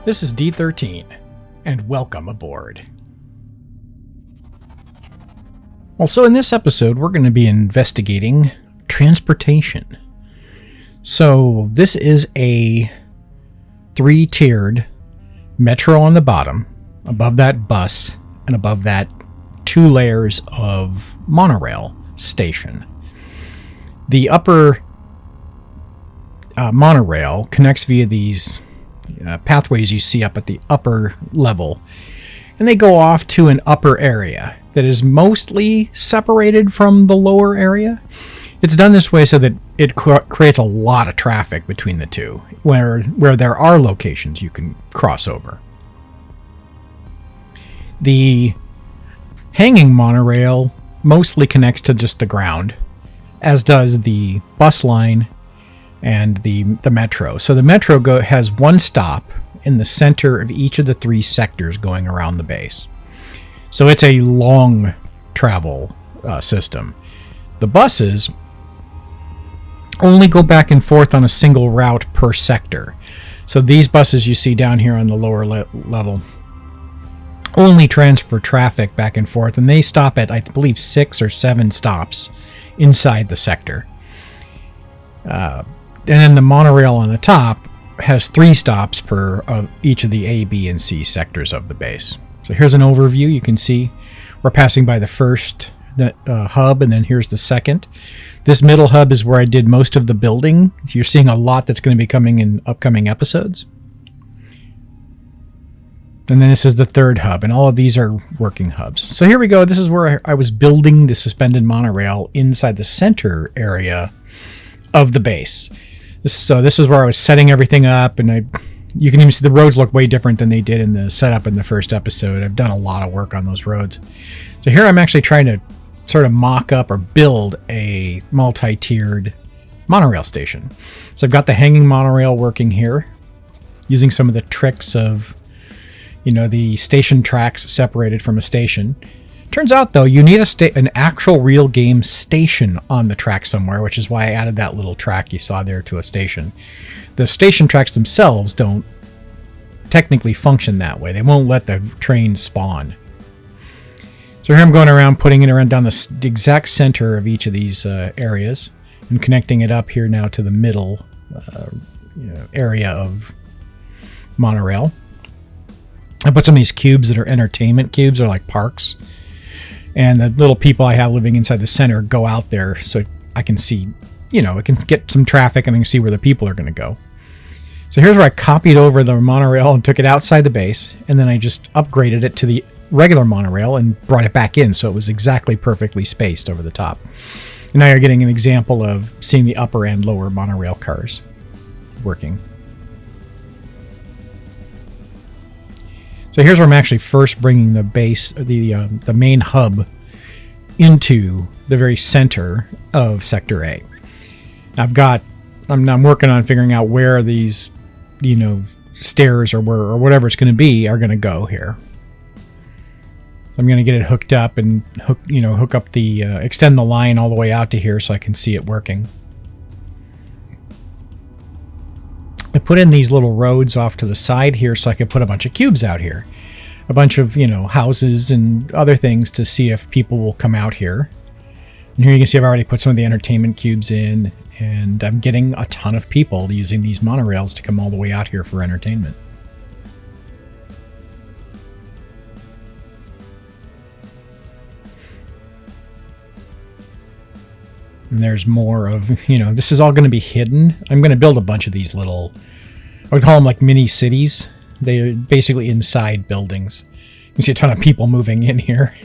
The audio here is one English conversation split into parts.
This is D13, and welcome aboard. Well, so in this episode, we're going to be investigating transportation. So this is a 3-tiered metro on the bottom, above that bus, and above that 2 layers of monorail station. The upper monorail connects via these pathways you see up at the upper level, and they go off to an upper area that is mostly separated from the lower area. It's done this way so that it creates a lot of traffic between the two, where there are locations you can cross over. The hanging monorail mostly connects to just the ground, as does the bus line and the metro. So the metro has one stop in the center of each of the 3 sectors going around the base. So it's a long travel system. The buses only go back and forth on a single route per sector. So these buses you see down here on the lower level only transfer traffic back and forth, and they stop at, I believe, 6 or 7 stops inside the sector. And then the monorail on the top has 3 stops per each of the A, B, and C sectors of the base. So here's an overview. You can see we're passing by the first hub, and then here's the second. This middle hub is where I did most of the building. So you're seeing a lot that's going to be coming in upcoming episodes. And then this is the third hub, and all of these are working hubs. So here we go. This is where I was building the suspended monorail inside the center area of the base. So this is where I was setting everything up, and you can even see the roads look way different than they did in the setup in the first episode. I've done a lot of work on those roads. So here I'm actually trying to sort of mock up or build a multi-tiered monorail station. So I've got the hanging monorail working here, using some of the tricks of, the station tracks separated from a station. Turns out, though, you need an actual real game station on the track somewhere, which is why I added that little track you saw there to a station. The station tracks themselves don't technically function that way. They won't let the train spawn. So here I'm going around, putting it around down the exact center of each of these areas, and connecting it up here now to the middle area of monorail. I put some of these cubes that are entertainment cubes, or like parks. And the little people I have living inside the center go out there so I can see, I can get some traffic and I can see where the people are going to go. So here's where I copied over the monorail and took it outside the base, and then I just upgraded it to the regular monorail and brought it back in so it was exactly perfectly spaced over the top. And now you're getting an example of seeing the upper and lower monorail cars working. So here's where I'm actually first bringing the base, the main hub, into the very center of Sector A. I'm working on figuring out where these, stairs or whatever it's going to be are going to go here. So I'm going to get it hooked up and hook up the extend the line all the way out to here so I can see it working. I put in these little roads off to the side here so I could put a bunch of cubes out here. A bunch of, houses and other things to see if people will come out here. And here you can see I've already put some of the entertainment cubes in, and I'm getting a ton of people using these monorails to come all the way out here for entertainment. And there's more of, this is all going to be hidden. I'm going to build a bunch of these little, I would call them like mini cities. They're basically inside buildings. You can see a ton of people moving in here.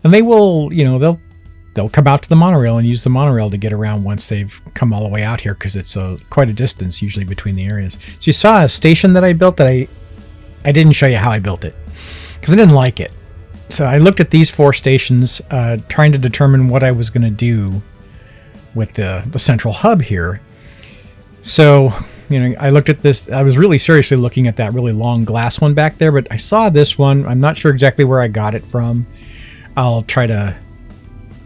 And they will, they'll come out to the monorail and use the monorail to get around once they've come all the way out here, because it's quite a distance usually between the areas. So you saw a station that I built that I didn't show you how I built it, because I didn't like it. So I looked at these 4 stations, trying to determine what I was going to do with the central hub here. So, I looked at this. I was really seriously looking at that really long glass one back there, but I saw this one. I'm not sure exactly where I got it from. I'll try to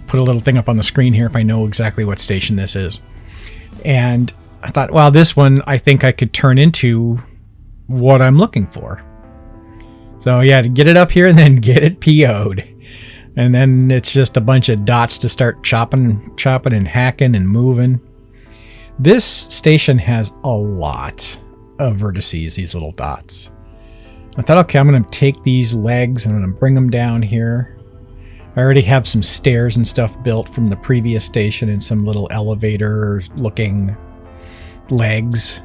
put a little thing up on the screen here if I know exactly what station this is. And I thought, well, this one I think I could turn into what I'm looking for. So yeah, to get it up here and then get it PO'd. And then it's just a bunch of dots to start chopping and hacking and moving. This station has a lot of vertices, these little dots. I thought, okay, I'm going to take these legs and I'm going to bring them down here. I already have some stairs and stuff built from the previous station and some little elevator looking legs.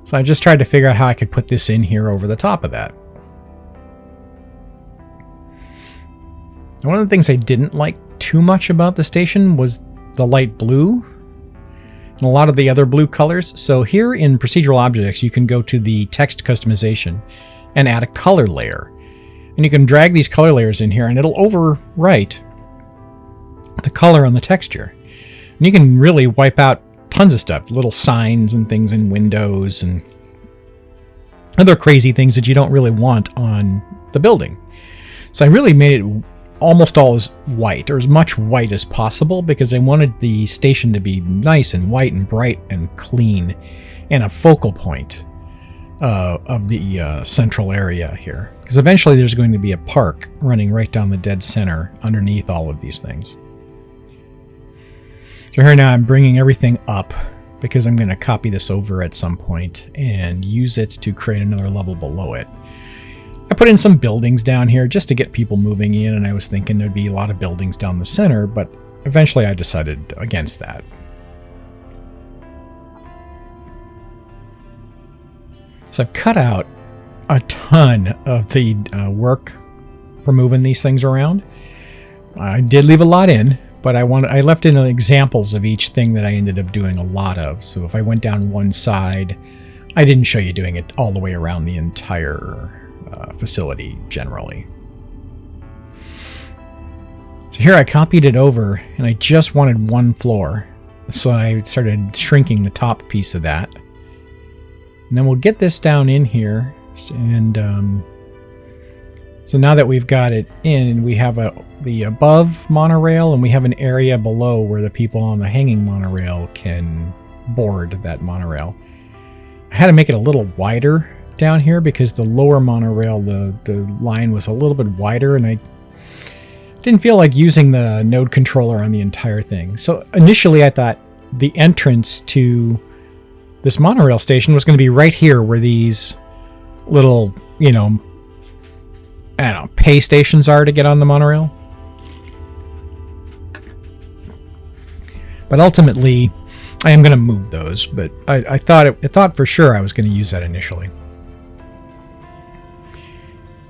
So I just tried to figure out how I could put this in here over the top of that. One of the things I didn't like too much about the station was the light blue and a lot of the other blue colors. So here in procedural objects, you can go to the text customization and add a color layer. And you can drag these color layers in here and it'll overwrite the color on the texture. And you can really wipe out tons of stuff, little signs and things in windows and other crazy things that you don't really want on the building. So I really made it almost all as white, or as much white as possible, because I wanted the station to be nice and white and bright and clean and a focal point of the central area here. Because eventually there's going to be a park running right down the dead center underneath all of these things. So here now I'm bringing everything up because I'm going to copy this over at some point and use it to create another level below it. I put in some buildings down here just to get people moving in, and I was thinking there'd be a lot of buildings down the center, but eventually I decided against that. So I've cut out a ton of the work for moving these things around. I did leave a lot in, but I left in examples of each thing that I ended up doing a lot of. So if I went down one side, I didn't show you doing it all the way around the entire facility generally. So here I copied it over and I just wanted one floor. So I started shrinking the top piece of that. And then we'll get this down in here. And so now that we've got it in, we have the above monorail and we have an area below where the people on the hanging monorail can board that monorail. I had to make it a little wider down here because the lower monorail, the line was a little bit wider, and I didn't feel like using the node controller on the entire thing. So initially I thought the entrance to this monorail station was going to be right here where these little, I don't know, pay stations are to get on the monorail. But ultimately I am going to move those, but I thought for sure I was going to use that initially.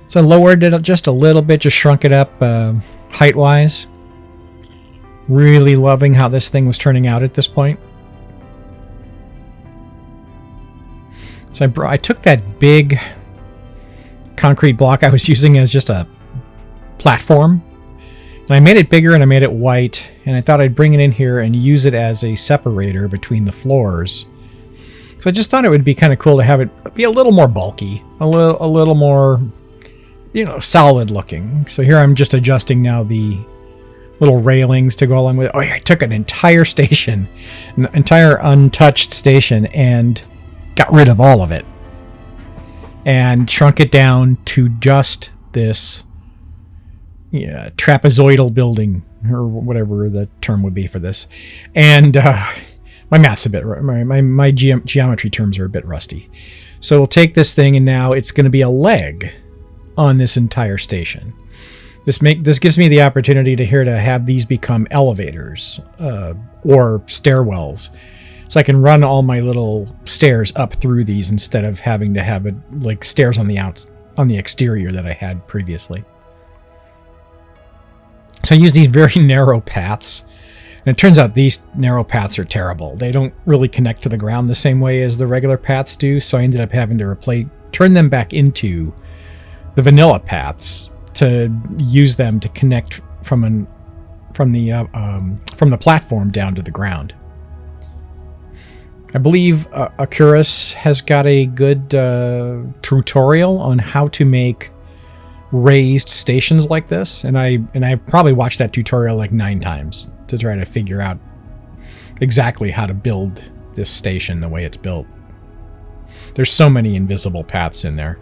So I lowered it just a little bit, just shrunk it up height-wise. Really loving how this thing was turning out at this point. So I took that big concrete block I was using as just a platform, and I made it bigger and I made it white, and I thought I'd bring it in here and use it as a separator between the floors. So I just thought it would be kind of cool to have it be a little more bulky, a little more, solid looking. So here I'm just adjusting now the little railings to go along with it. Oh yeah, I took an entire station, an entire untouched station, and got rid of all of it. And shrunk it down to just this trapezoidal building, or whatever the term would be for this. And my math's a bit, my geometry terms are a bit rusty. So we'll take this thing, and now it's going to be a leg on this entire station. This gives me the opportunity to have these become elevators or stairwells, so I can run all my little stairs up through these instead of having to have it like stairs on the exterior that I had previously. So I use these very narrow paths, and it turns out these narrow paths are terrible. They don't really connect to the ground the same way as the regular paths do, so I ended up having to turn them back into the vanilla paths to use them to connect from the platform down to the ground. I believe 𝗘𝗽𝗓𝗔𝗟 has got a good tutorial on how to make raised stations like this, and I probably watched that tutorial like 9 times to try to figure out exactly how to build this station the way it's built. There's so many invisible paths in there.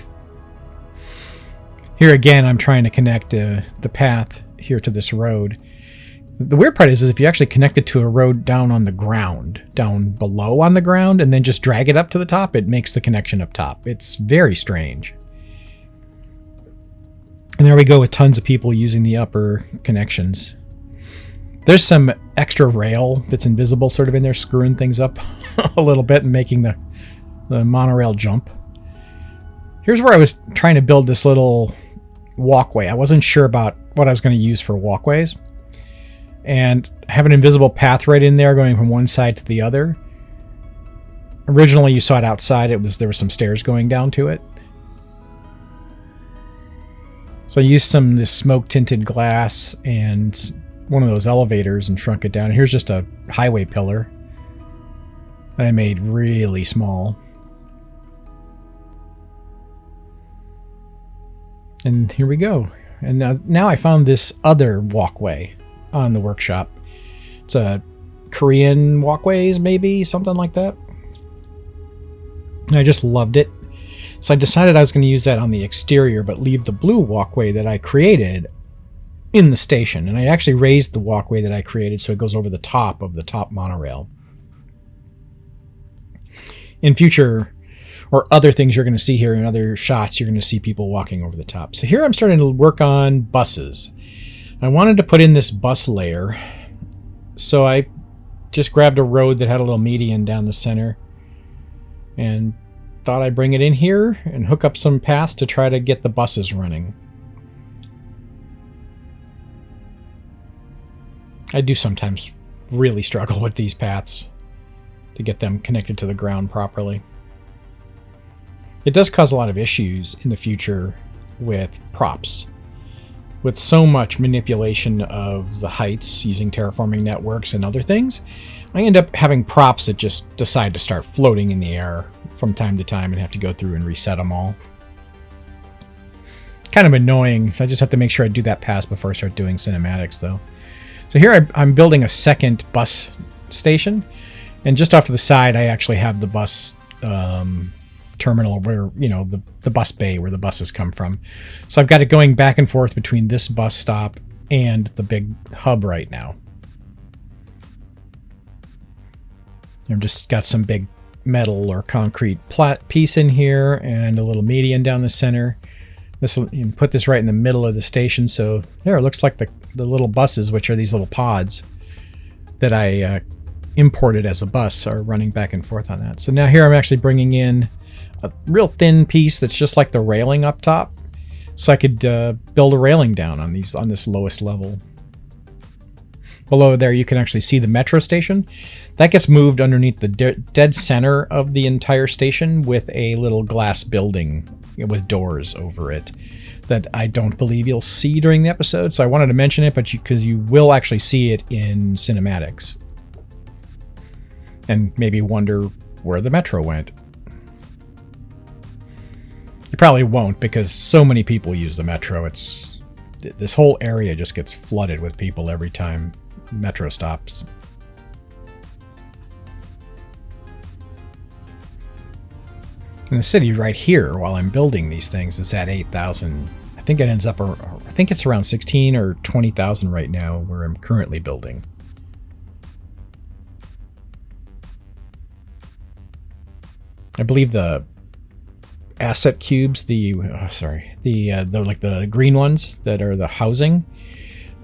Here again, I'm trying to connect the path here to this road. The weird part is if you actually connect it to a road down on the ground, down below on the ground, and then just drag it up to the top, it makes the connection up top. It's very strange. And there we go with tons of people using the upper connections. There's some extra rail that's invisible sort of in there, screwing things up a little bit and making the monorail jump. Here's where I was trying to build this little walkway. I wasn't sure about what I was going to use for walkways. And I have an invisible path right in there going from one side to the other. Originally you saw it outside. There were some stairs going down to it. So I used this smoke tinted glass and one of those elevators and shrunk it down. And here's just a highway pillar that I made really small. And here we go. And now I found this other walkway on the workshop. It's a Korean walkways, maybe, something like that. And I just loved it. So I decided I was going to use that on the exterior, but leave the blue walkway that I created in the station. And I actually raised the walkway that I created so it goes over the top of the top monorail. In future, or other things you're going to see here in other shots, you're going to see people walking over the top. So here I'm starting to work on buses. I wanted to put in this bus layer, so I just grabbed a road that had a little median down the center and thought I'd bring it in here and hook up some paths to try to get the buses running. I do sometimes really struggle with these paths to get them connected to the ground properly. It does cause a lot of issues in the future with props. With so much manipulation of the heights using terraforming networks and other things, I end up having props that just decide to start floating in the air from time to time and have to go through and reset them all. Kind of annoying, so I just have to make sure I do that pass before I start doing cinematics though. So here I'm building a second bus station, and just off to the side I actually have the bus terminal where, you know, the bus bay where the buses come from. So I've got it going back and forth between this bus stop and the big hub right now. I've just got some big metal or concrete piece in here and a little median down the center. You can put this right in the middle of the station, so there it looks like the little buses, which are these little pods that I imported as a bus, are running back and forth on that. So now here I'm actually bringing in a real thin piece that's just like the railing up top, so I could build a railing down on this lowest level. Below there you can actually see the metro station. That gets moved underneath the dead center of the entire station with a little glass building with doors over it that I don't believe you'll see during the episode, so I wanted to mention it, but because you will actually see it in cinematics. And maybe wonder where the metro went. You probably won't, because so many people use the metro. This whole area just gets flooded with people every time metro stops. And the city right here, while I'm building these things, is at 8,000. I think it ends up, I think it's around 16 or 20,000 right now where I'm currently building. I believe the asset cubes, the green ones that are the housing,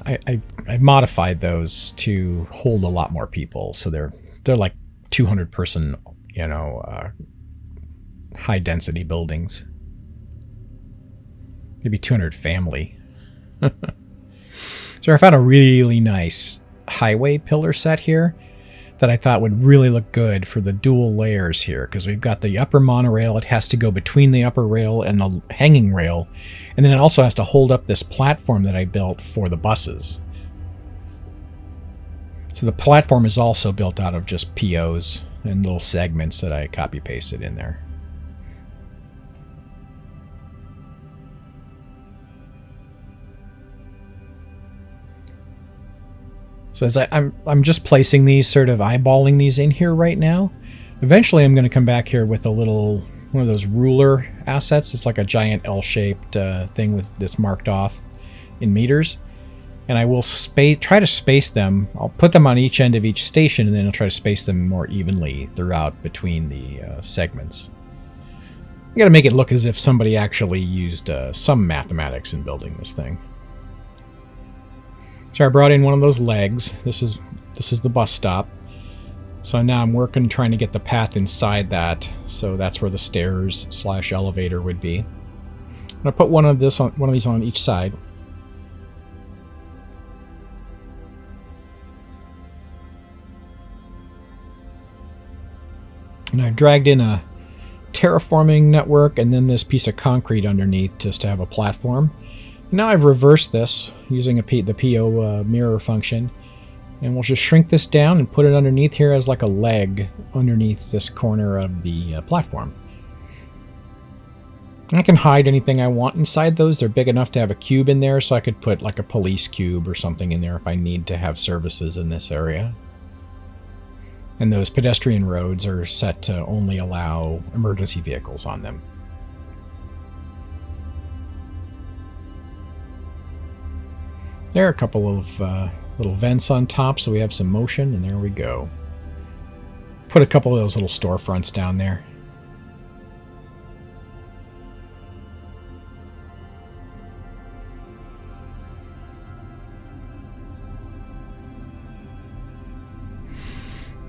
I modified those to hold a lot more people. So they're like 200 person, high density buildings. Maybe 200 family. So I found a really nice highway pillar set here that I thought would really look good for the dual layers here, because we've got the upper monorail. It has to go between the upper rail and the hanging rail, and then it also has to hold up this platform that I built for the buses. So the platform is also built out of just POs and little segments that I copy pasted in there. So as I'm just placing these, sort of eyeballing these in here right now. Eventually I'm going to come back here with a little, one of those ruler assets. It's like a giant L-shaped thing that's marked off in meters. And I will try to space them. I'll put them on each end of each station, and then I'll try to space them more evenly throughout between the segments. You got to make it look as if somebody actually used some mathematics in building this thing. So I brought in one of those legs. This is the bus stop. So now I'm working trying to get the path inside that. So that's where the stairs / elevator would be. I'm gonna put one of these on each side. And I've dragged in a terraforming network and then this piece of concrete underneath just to have a platform. And now I've reversed this using the PO mirror function. And we'll just shrink this down and put it underneath here as like a leg underneath this corner of the platform. I can hide anything I want inside those. They're big enough to have a cube in there, so I could put like a police cube or something in there if I need to have services in this area. And those pedestrian roads are set to only allow emergency vehicles on them. There are a couple of little vents on top, so we have some motion, and there we go. Put a couple of those little storefronts down there.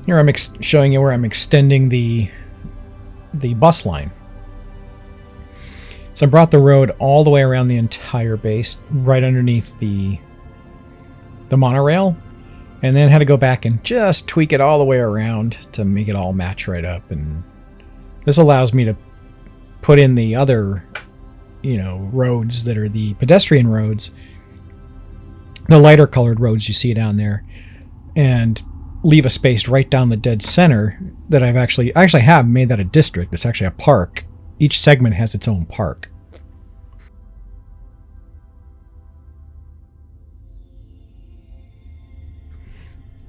Here I'm showing you where I'm extending the bus line. So I brought the road all the way around the entire base, right underneath the monorail, and then had to go back and just tweak it all the way around to make it all match right up. And this allows me to put in the other, roads that are the pedestrian roads, the lighter colored roads you see down there, and leave a space right down the dead center that I actually have made that a district. It's actually a park. Each segment has its own park.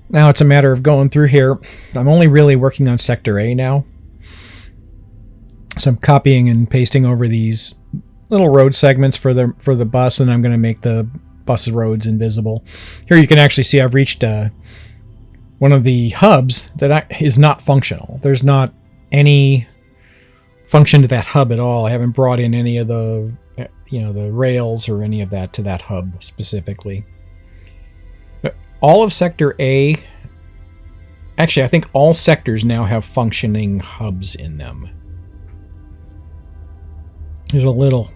Now it's a matter of going through here. I'm only really working on Sector A now. So I'm copying and pasting over these little road segments for the bus, and I'm going to make the bus roads invisible. Here you can actually see I've reached one of the hubs that is not functional. There's not any function to that hub at all. I haven't brought in any of the the rails or any of that to that hub specifically. All of Sector A, actually I think all sectors now have functioning hubs in them. There's a little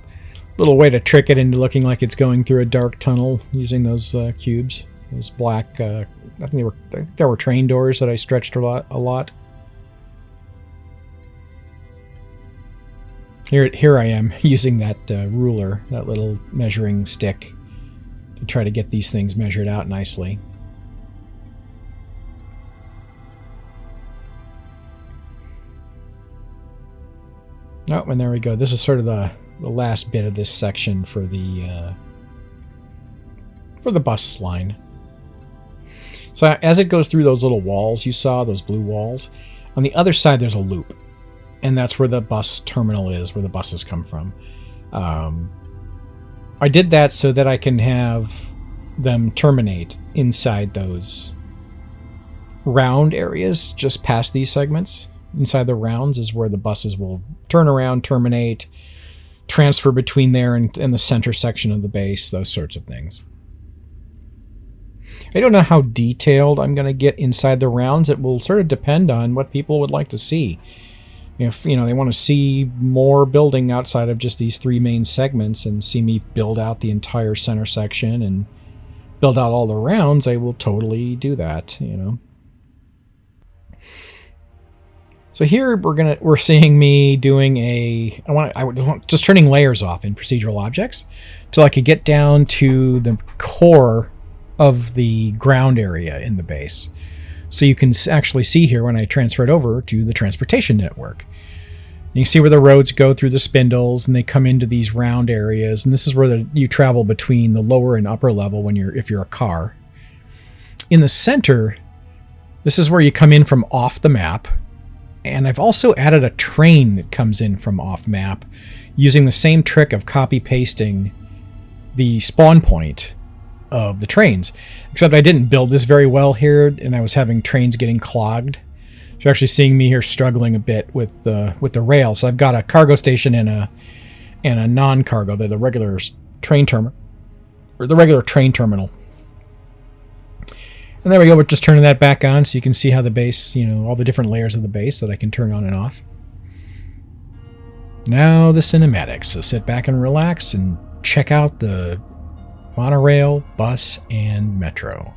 way to trick it into looking like it's going through a dark tunnel using those cubes, those black. I think there were train doors that I stretched a lot. Here I am using that ruler, that little measuring stick, to try to get these things measured out nicely. Oh, and there we go. This is sort of the last bit of this section for the bus line. So as it goes through those little walls you saw, those blue walls, on the other side there's a loop. And that's where the bus terminal is, where the buses come from. I did that so that I can have them terminate inside those round areas just past these segments. Inside the rounds is where the buses will turn around, terminate, transfer between there and the center section of the base, those sorts of things. I don't know how detailed I'm going to get inside the rounds. It will sort of depend on what people would like to see. If they want to see more building outside of just these three main segments and see me build out the entire center section and build out all the rounds, I will totally do that, So here we're seeing me doing just turning layers off in procedural objects till I could get down to the core of the ground area in the base. So you can actually see here when I transfer it over to the transportation network. And you see where the roads go through the spindles and they come into these round areas, and this is where you travel between the lower and upper level if you're a car. In the center, this is where you come in from off the map, And I've also added a train that comes in from off map using the same trick of copy pasting the spawn point of the trains. Except I didn't build this very well here, and I was having trains getting clogged. So you're actually seeing me here struggling a bit with the rail. So I've got a cargo station and a non-cargo. They're the regular train terminal, or the regular train terminal. And there we go. We're just turning that back on so you can see how the base, all the different layers of the base that I can turn on and off. Now the cinematics. So sit back and relax and check out the monorail, bus, and metro.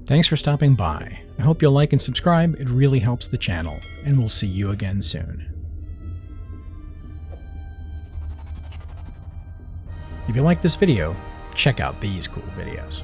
Thanks for stopping by. I hope you'll like and subscribe. It really helps the channel, and we'll see you again soon. If you like this video, check out these cool videos.